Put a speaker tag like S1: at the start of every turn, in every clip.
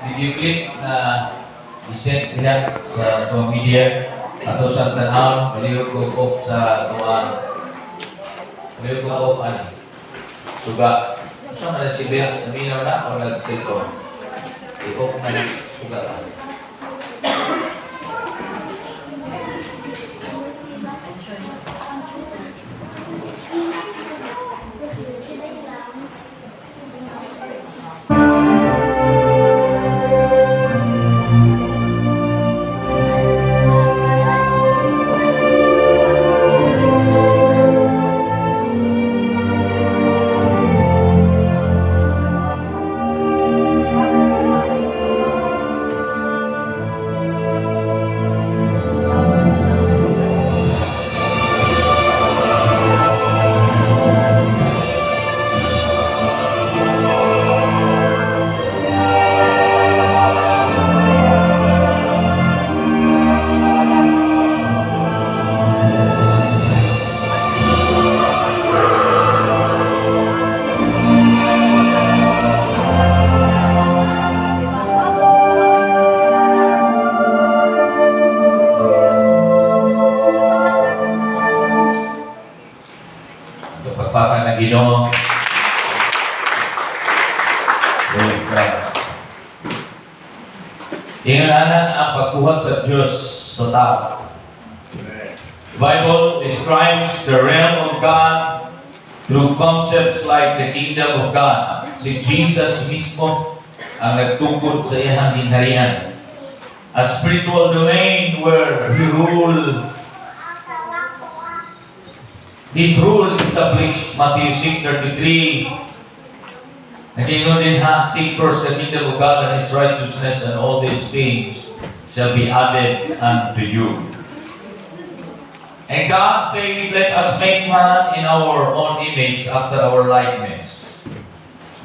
S1: video clip na i-send niya sa mga media ato sa tanaw, palihog ko off sa tuwan. Palihog ko off ani. Suga. Sa mga si Bels, naminaw na o nag-cellphone. I-off na suga. Pagpapaka ng Ginoo. Praise God. Ingalanan ang pagkuhat sa Diyos sa tao. The Bible describes the realm of God through concepts like the kingdom of God. Si Jesus mismo ang nagtungkol sa iyang ginharian. A spiritual domain where He ruled. This rule established Matthew 6:33. Nagingon din ha, seek first the kingdom of God and His righteousness, and all these things shall be added unto you. And God says, let us make man in our own image after our likeness.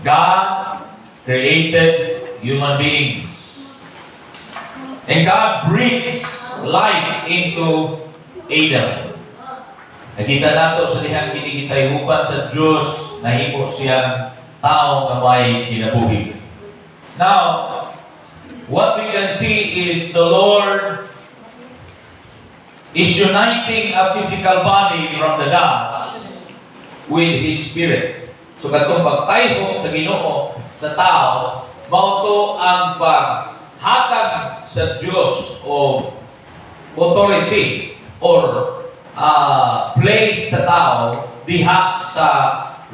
S1: God created human beings. And God breathes life into Adam. Nakita nato sa dihang kinikitayupan sa Diyos, nahimo siyang tao na may kinabuhi. Now, what we can see is the Lord is uniting a physical body from the dust with His Spirit. So katong pagtayho sa Ginoo sa tao, mao to ang paghatag sa Diyos o authority or place sa tao diha sa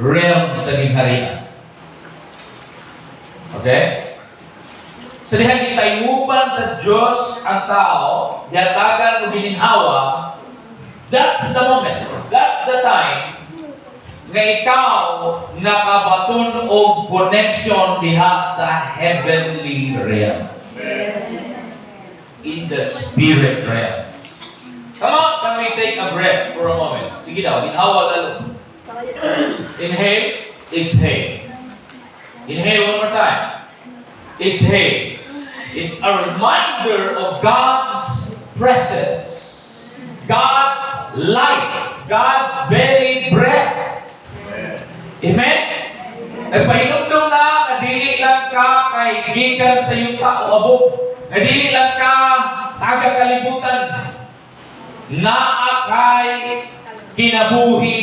S1: realm sa gingharian. Okay? Sa dihang gitayupan sa Diyos ang tao, yatagan o gininhawa, that's the moment, that's the time nga ikaw nakabaton og connection diha sa heavenly realm. In the spirit realm. Come on, can we take a breath for a moment? Sige daw, ginhawa lalo. Inhale, exhale. Inhale one more time. Exhale. It's a reminder of God's presence, God's life, God's very breath. Amen? Nagpahinumdum na, nadili lang ka kay gikan sa iyong kaoabog. Nadili lang ka, taga-kalibutan. Naakay kinabuhi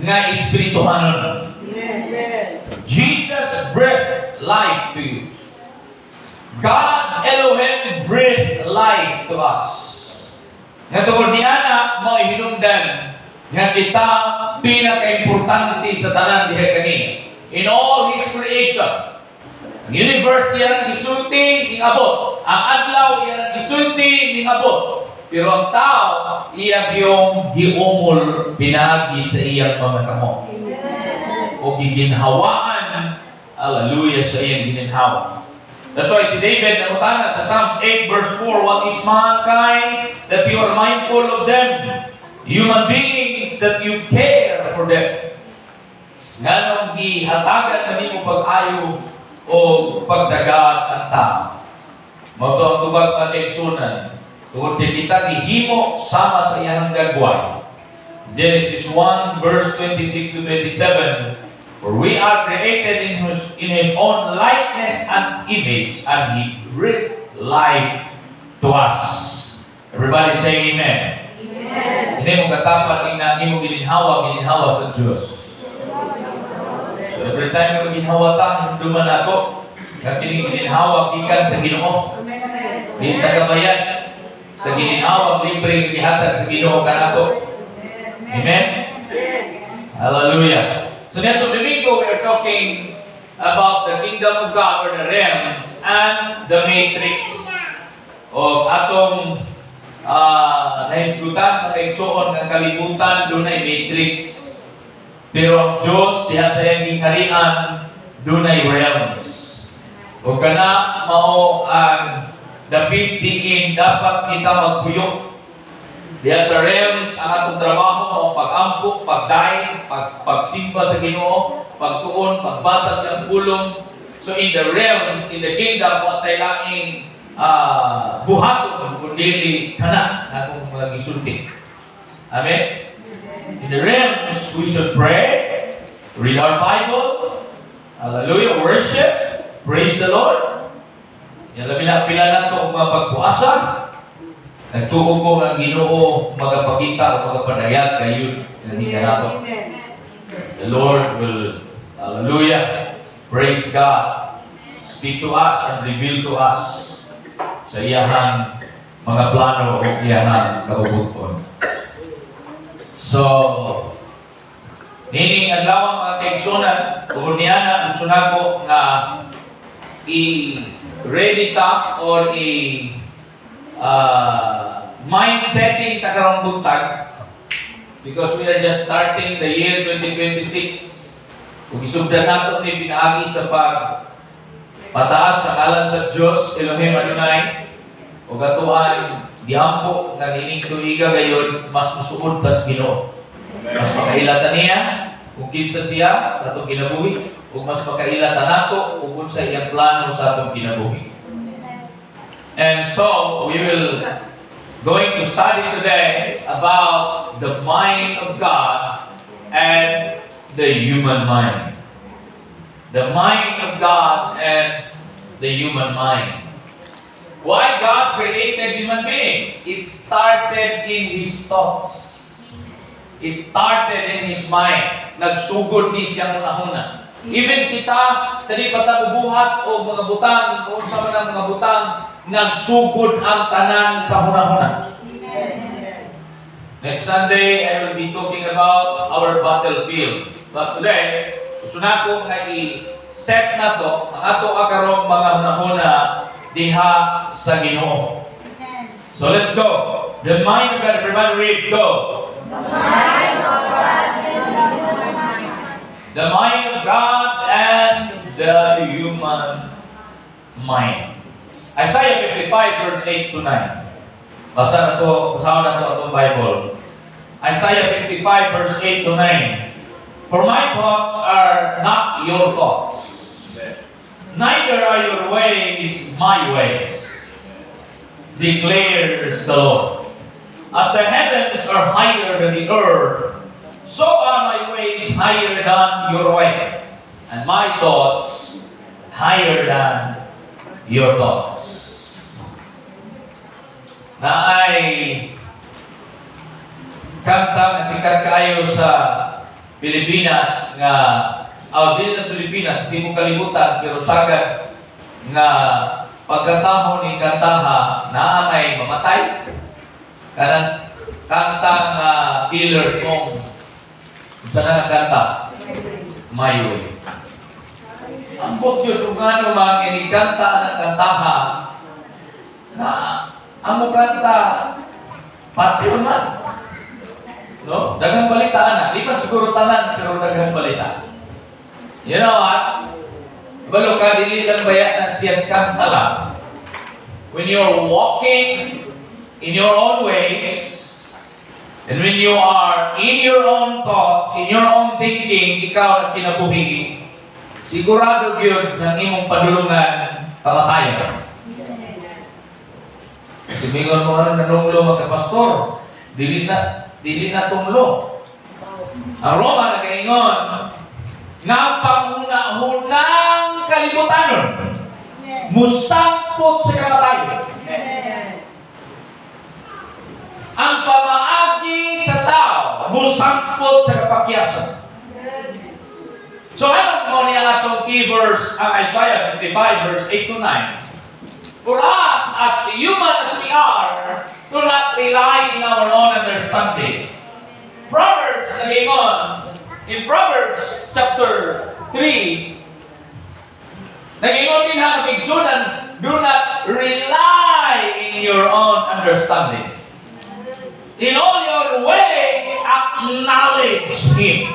S1: nga espirituhanon. Jesus breathed life to you. God Elohim breathed life to us. Nga tungkol ni anak mo ihinungdan nga kita pinaka-importante sa tanan diha kani. In all His creation, ang universe niya ang isulti, ingabot. Ang adlaw niya ang isulti, ingabot. Pero ang tao, iya yung giumol pinagi sa iyang pagkakamo. O giginhawaan, hallelujah, sa iyang gininhawa. That's why si David namutana sa Psalms 8 verse 4, what is mankind that you are mindful of them? Human beings that you care for them. Nganong gihatagan na nimo pag-ayo o pagdagat ang tao. Mao ang tubag pateksunan. Tungod kita gihimo sama sa iyang gagway. Genesis 1 verse 26 to 27. For we are created in His own likeness and image, and He breathed life to us. Everybody say Amen. Amen. Hindi mo katapat na hindi mo gilinhawa sa Diyos. So every time mo ginhawa ta, duman ako, gilinhawa gikan sa Ginoo. Di tagabayan sa gilinhawa libre gihatag sa Ginoo kanato. Amen. Hallelujah. So next Domingo, we are talking about the kingdom of God, or the realms, and the matrix of atong naisgutan, nakaigsuon ng kalibutan, doon ay matrix. Pero ang Diyos, diha sa iyang harian, doon ay realms. O kana, mao ang dapit diin, dapat kita magpuyok. Diya sa realms, ang atong trabaho, o pag-ampok, pagdaing, pagsimba sa Ginoo, pagtuon, pagbasa sa pulong. So in the realms, in the kingdom, what ay laing buhaton, kundi tanan atong mga gisulti. Amen? In the realms, we should pray, read our Bible, hallelujah, worship, praise the Lord. Yan labi na pila na ito mga pagpuasa. Nagtuo ko ang Ginoo magapakita o magapadayag kayo na hindi nato. The Lord will, hallelujah, praise God, speak to us and reveal to us sa iyahang mga plano o iyahang kabubuton. So, nining adlaw mga kaigsunan, kung niya na gusto na ko na i-ready ta or mind setting takarong buntag, because we are just starting the year 2026. Kung isugdan nato ni pinaagi sa pataas sa ngalan sa Diyos, Elohim Adonai, o gatuan dihampo ng ining tuiga gayon, mas masuod tas Ginoo. Mas makailatan niya kung kinsa siya sa atong kinabuhi, o mas makailatan nato kung sa iyang plano sa atong kinabuhi. And so, we will going to study today about the mind of God and the human mind. The mind of God and the human mind. Why God created human beings? It started in His thoughts. It started in His mind. Nagsugod di siya muna-huna. Even kita, sa di patabubuhat o mga butang, o sa mga butang, nagsugod ang tanan sa huna-huna. Next Sunday, I will be talking about our battlefield. But today, gusto na ko na i-set na to, ang ato akarong mga huna-huna diha sa Ginoo. So let's go. The mind of God, everybody read, go.
S2: The mind of God and the human mind.
S1: The mind of God and the human mind. Isaiah 55 verse 8 to 9. Basa na to, basahan na to atong Bible. Isaiah 55 verse 8 to 9. For my thoughts are not your thoughts, neither are your ways my ways, declares the Lord. As the heavens are higher than the earth, so are my ways higher than your ways, and my thoughts higher than your thoughts. Na ay kanta na sikat kaayo sa Pilipinas nga din sa Pilipinas, hindi mo kalimutan, pero sagad nga pagkataho ni kantaha na may mamatay. Kanang kanta nga killer song. Sana nga kanta? My Way. Ang bukyo kung ano mga kinikanta na kantaha na ang kanta pati man. No? Daghang balita na. Di pa siguro tanan, pero daghang balita. You know what? Balo ka, dili lang baya na siyas kanta lang. When you're walking in your own ways, and when you are in your own thoughts, in your own thinking, ikaw ang kinabuhi, sigurado yun ng imong padulungan pamatayan. Kasi mingon mo ano nanunglo magkapastor, dili na tumlo. Ang Roma nagaingon, nga panghuna-hunang kalibutanon musangpot sa kamatayon. Ang pamaagi sa tao musangpot sa kapakyasan. So ano mo niya atong key verse ang Isaiah 55 verse 8 to 9? For us, as human as we are, do not rely in our own understanding. Proverbs, in Proverbs chapter 3, nag-ingon din ang pigsunan, do not rely in your own understanding. In all your ways, acknowledge Him.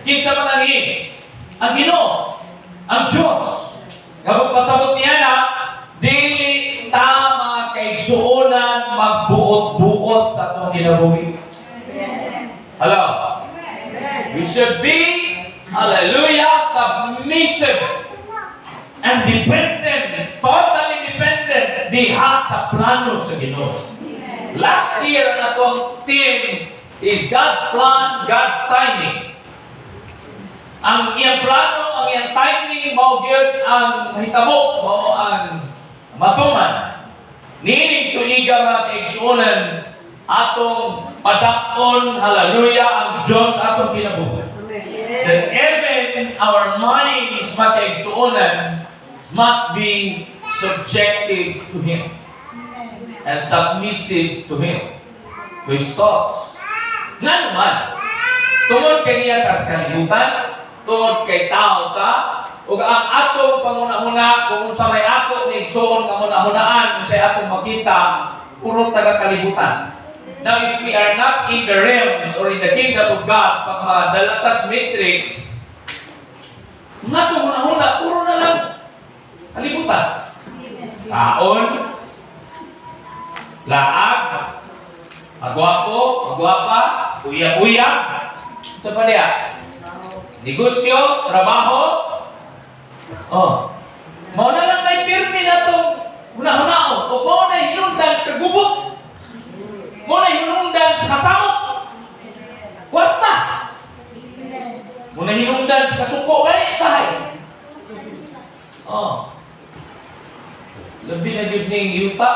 S1: Kinsa man ang Him? Ang Ginoo, ang Diyos. Kapag pasabot niya na, dili tama kay suonan magbuot-buot sa atong kinabuhi. Hello? We should be, hallelujah, submissive and dependent, totally dependent diha sa plano sa Ginoo. Last year, ang atong team is God's plan, God's timing. Ang iyang plano, ang iyang timing, mao gyud ang mahitabo, mao ang matuman. Nining tuiga mga kaigsuonan, atong padakon, hallelujah, ang Diyos atong kinabuhi. That even our minds, mga kaigsuonan, must be subjective to Him and submissive to Him, to His thoughts. Nga naman, tungod kay niya kas kalibutan, tungod kay tao ka, ug ang atong panguna-una kung sa may ato ni igsoon kamuna-hunaan kung sa atong makita puro taga kalibutan. Now if we are not in the realms or in the kingdom of God, pagmadalatas matrix, nga itong hunahuna, puro na lang kalibutan. Taon, laag, agwapo, agwapa, uya-uya, sa palya. Negosyo, trabaho, mao na lang kay pirmi na itong hunahunao, o mao na hinungdan sa gubot, mao na hinungdan sa kasamok, kwarta, mao na hinungdan sa kasuko, gani, sahay. Labi na yun ning yuta,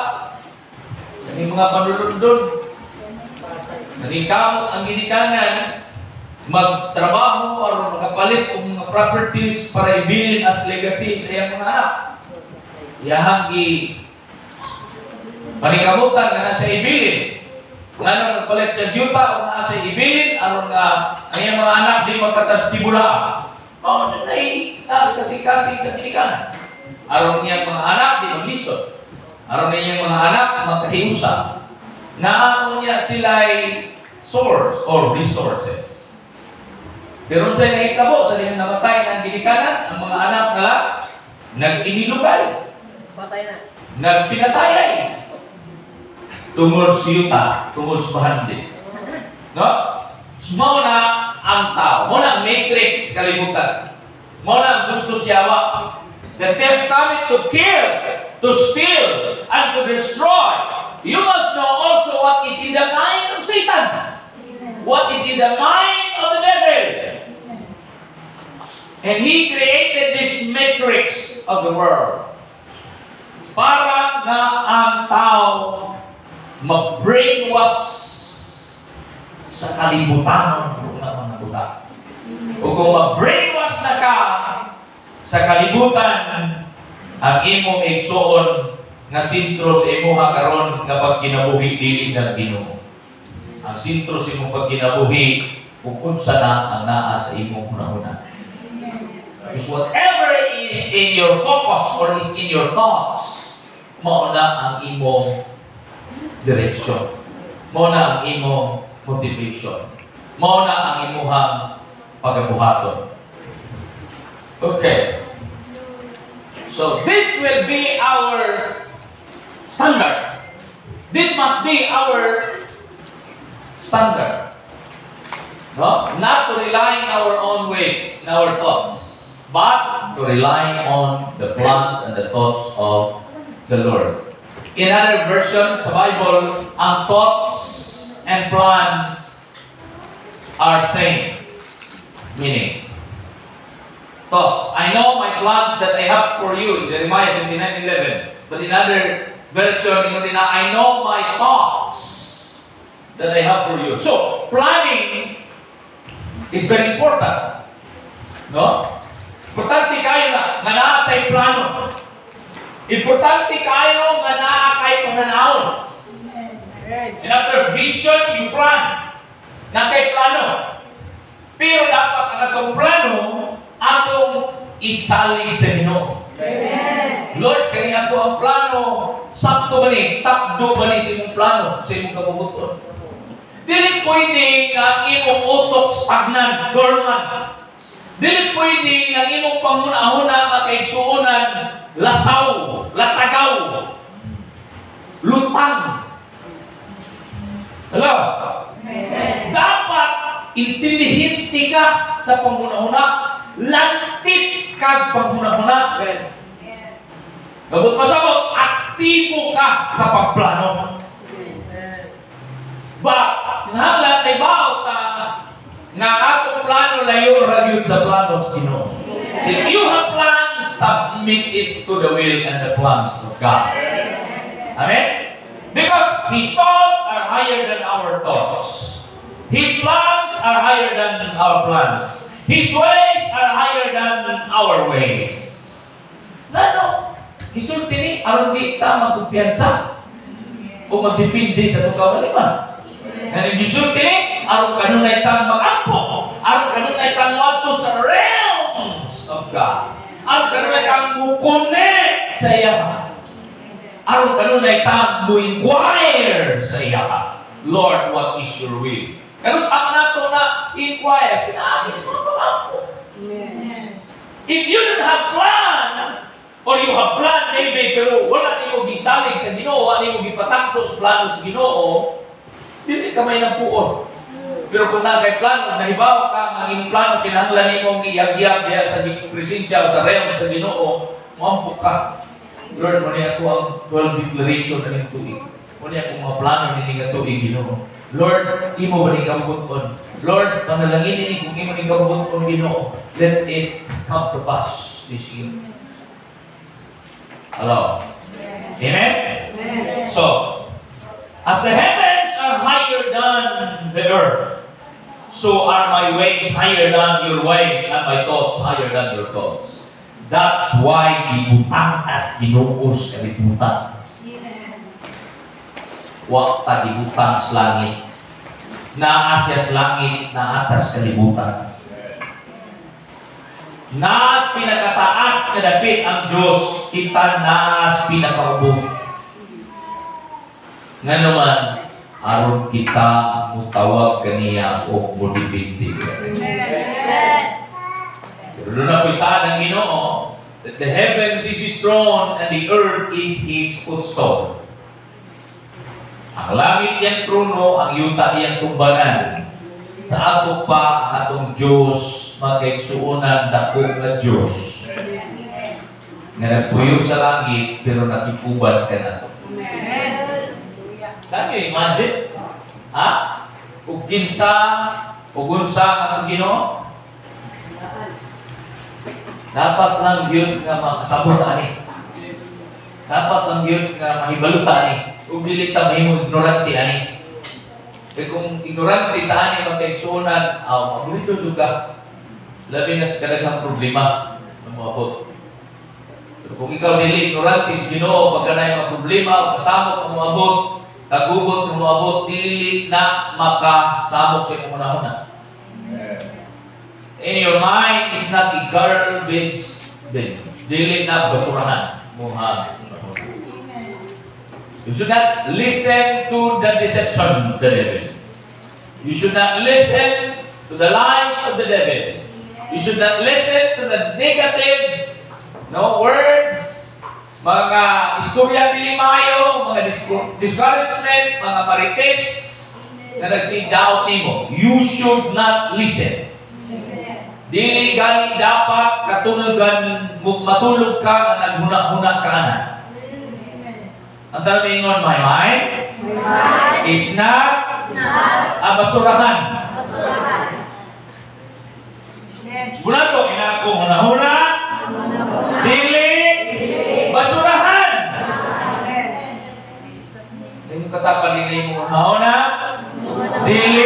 S1: ang mga panulundod, narikamot ang ginikanan, magtrabaho o makapalit ng mga properties para ibilin as legacy sa iyang mga anak. Iyahang panikamutan na nasa ibilin. Kung ano nagpalit sa dyuta o nasa ibilin, aron nga ang iyang mga anak di magkatagtibula. O, nasa kasi-kasi sa tinikanan. Aron iyang mga anak di maglisod. Aron iyang mga anak magkahiusa. Naano niya sila'y source or resources. Pero sa nahitabo, sa dihang namatay ng ginikanan, ang mga anak nila, nag-inilugay. Nagpinatayay. Tungod sa yuta, tungod sa bahandi. No? Mao na ang tao. Mao na ang matrix kalibutan. Mao na ang gusto siyawa. The thief coming to kill, to steal, and to destroy. You must know also what is in the mind of Satan. What is in the mind of the devil. And he created this matrix of the world para na ang tao mag-brainwash sa kalibutan ng mga buta. O kung mag-brainwash na ka sa kalibutan, ang imong igsuon nga sintro sa imuha karon nga pagkinabuhi dili ng Ginoo. Ang sintro sa imong pagkinabuhi kung unsa na ang naa sa imong hunahuna. Because whatever is in your focus or is in your thoughts, mao na ang imong direksyon. Mao na ang imong motivation. Mao na ang imong pagabuhaton. Okay. So this will be our standard. This must be our standard. No? Not to rely on our own ways, in our thoughts, but to rely on the plans and the thoughts of the Lord. In other versions sa Bible, ang thoughts and plans are same. Meaning, thoughts. I know my plans that I have for you, Jeremiah 29:11. But in other version, I know my thoughts that I have for you. So, planning is very important. No? Importante kayo nga naa tay plano. Importante kayo nga naa kay pananawon. And after vision, you plan. Na kay plano. Pero dapat ang atong plano atong isalig sa Ginoo. Lord, kaya ako ang plano, sakto ba ni? Takdo ba ni sa imong plano? Sa imong kabubuton? Dili pwede ang imong utok stagnan, dormant. Dili pwede ang imong pangunahuna makaigsuunan, lasaw, latagaw, lutang. Hello? Dapat intelihente ka sa pangunahuna, lantip ka pangunahuna. Gabot pasabot, aktibo ka sa pagplano. Ba, nahanglan ay baot nga atong plano layo ragyod sa plano sa Ginoo. If you have plans, submit it to the will and the plans of God. Amen? Because His thoughts are higher than our thoughts. His plans are higher than our plans. His ways are higher than our ways. Lalo, isulti ni, aron di ta magkumpiyansa o magdipindi sa itong kawaliman. Ngayon, isulti ni, aron kanunay tang mag-ampo, aron kanunay tang mato sa realms of God, aron kanunay tang mukonnect sa iya, aron kanunay tang mu-inquire sa iya. Lord, what is your will? Kanos ang nato na inquire, pinaagis mo na ako. If you don't have plan, or you have plan, maybe, pero wala niyo gisalig sa Ginoo, wala niyo gipatakto sa plano sa Ginoo, dili ka may napuon. Pero kung nakay plano, nahibaw ka, ang plano, kinahanglan niyo mong iyag-iyag diya sa presensya o sa realm sa Ginoo, maambok ka. Lord, muna ako ang 12 declaration na nito tuig. Muna ako mga plano ni nga tuig, Ginoo. Lord, imo ba ni kabubuton? Lord, panalangin ni kung imo ni kabubuton, Ginoo. Let it come to pass this year. Hello? Amen? So, as the heavens are higher than the earth, so are my ways higher than your ways, and my thoughts higher than your thoughts. That's why ibutang as ginuos kalibutan. Wa ta gibutang sa langit. Naa siya sa langit, na atas kalibutan. Naas pinakataas na dapit ang Diyos, kita naas pinakaubos. Nga naman, aron kita mutawag kaniya o mudipindi. Pero doon na po saan ang Ginoo, that the heavens is His throne and the earth is His footstool. Ang langit yan trono, ang yuta yan tumbanan. Sa ato pa ang atong Diyos, magkaigsuunan dako nga Diyos. Nga nagpuyo sa langit, pero nakikubad ka na. Can you imagine? Ha? Ug kinsa, ug unsa ang atong Ginoo? Dapat lang yun nga makasabot ani. Dapat lang yun nga mahibaluta ani. Kung dili ta mahimong ignorante ani. Kaya kung ignorante ta ani magkaigsuunan, mabulito juga. Labi na sa kadaghang problema na moabot. Pero kung ikaw dili ignorante sa Ginoo, pagka na yung problema, kasamok ang moabot, kagugot ang moabot, dili na makasamok sa imong unahuna. In your mind is not a garbage bin. Dili na basurahan. Muhag. You should not listen to the deception of the devil. You should not listen to the lies of the devil. You should not listen to the negative words, mga istorya nilimayo, mga discouragement, mga marites na nagsi-doubt nimo. You should not listen. Dili gani dapat katulugan matulog ka na naghuna-huna ka na. Ang talingon, my mind is not basurahan. Muna to, ina ko huna-huna, Yung katapan nila yung mga na, dili